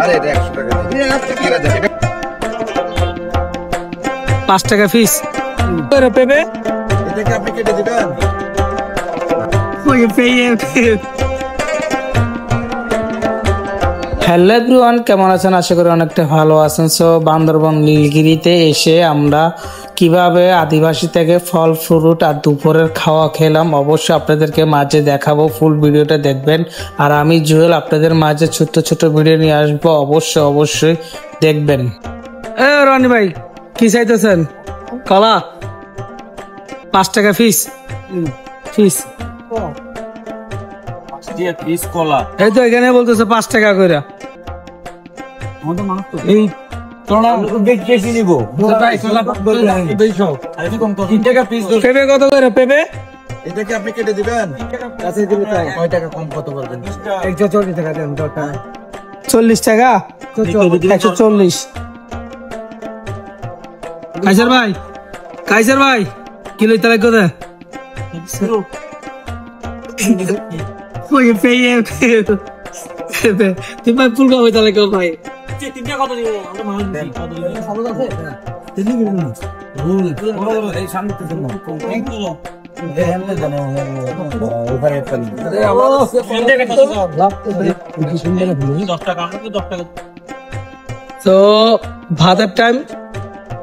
আরে 100 টাকা। 5 টাকা ফিস। পেবে এটাকে আপনি কেটে দিবেন। হ্যালো এভরিওয়ান, কেমন আছেন? আশা করি অনেকটা ভালো আছেন। সো বান্দরবন নীলগিরিতে এসে আমরা কিভাবে আদিবাসী থেকে ফল ফ্রুট আর দুপুরের খাওয়া খেলাম অবশ্যই আপনাদেরকে মাঝে দেখাবো। ফুল ভিডিওটা দেখবেন। আর আমি জুয়েল আপনাদের মাঝে ছোট্ট ছোট্ট ভিডিও নিয়ে আসবো, অবশ্যই দেখবেন। রনি ভাই কি চাইতেছেন? কলা 5 টাকা ফিস। ফিস কলা এই তো এখানে বলতেছে 5 টাকা করে। এই বেশি নিব। পেঁপে কত করে? পেঁপে এটাকে আপনি কেটে দিবেন। কাছে দিলে তাই 9 টাকা কম কত বলবেন? 140 টাকা দেন। 40 টাকা 140। কাইসার ভাই কিলো তারা কত? ওই পেয়ে তুই ভাই ফুল খাবে তাহলে কেউ ভাই তিনটা কত দিব? আমরা মানুষ দেন কত দিব? খবর আছে তিনটা কিলো না ভুল এই সামনে তো দেন তো ভাতের টাইম,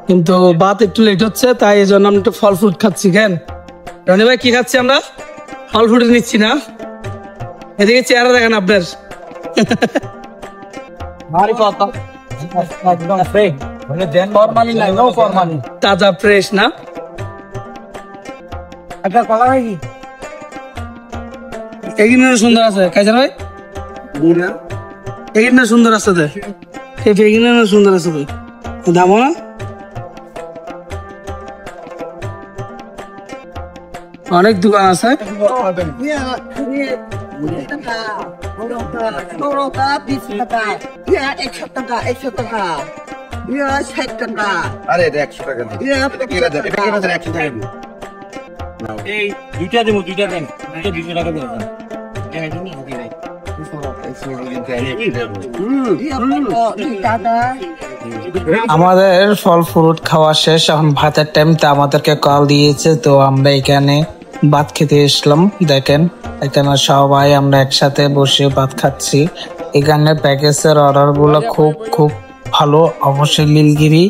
কিন্তু ভাত একটু লেট হচ্ছে, তাই এই জন্য আমরা একটু ফল ফ্রুট খাচ্ছি। কেন রনি ভাই কি খাচ্ছি আমরা? ফল ফ্রুট নিচ্ছি না। এদিকে চেহারা দেখেন আপনার। তাজা ফ্রেশ না? এগিনে সুন্দর আছে কাইজার ভাই, এগিনে সুন্দর আছে। এগিনে সুন্দর আছে দামও না। অনেক দোকান আছে। আরে 100 টাকা দিন। এই দুইটা দেব, দুইটা দেন। দুইটা 200 টাকা দেন। আমাদের ফল ফ্রুট খাওয়া শেষ, এখন ভাতের টাইমতে আমাদেরকে কল দিয়েছে, তো আমরা এখানে ভাত খেতে এসলাম। দেখেন এখানে সবাই আমরা একসাথে বসে ভাত খাচ্ছি। এখানে প্যাকেজের অর্ডার গুলো খুব ভালো। অবশ্যই নীলগিরি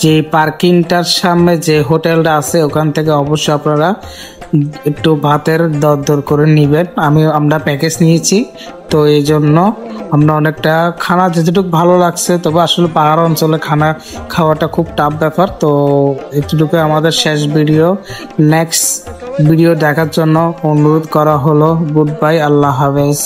যে পার্কিংটার সামনে যে হোটেলটা আছে ওখান থেকে অবশ্যই আপনারা একটু ভাতের দর করে নিবেন। আমরা প্যাকেজ নিয়েছি, তো এই জন্য আমরা অনেকটা খানা যেটুকু ভালো লাগছে। তবে আসলে পাহাড় অঞ্চলে খানা খাওয়াটা খুব টাফ ব্যাপার। তো এতটুকু আমাদের শেষ ভিডিও। নেক্সট ভিডিও দেখার জন্য অনুরোধ করা হলো। গুড বাই, আল্লাহ হাফেজ।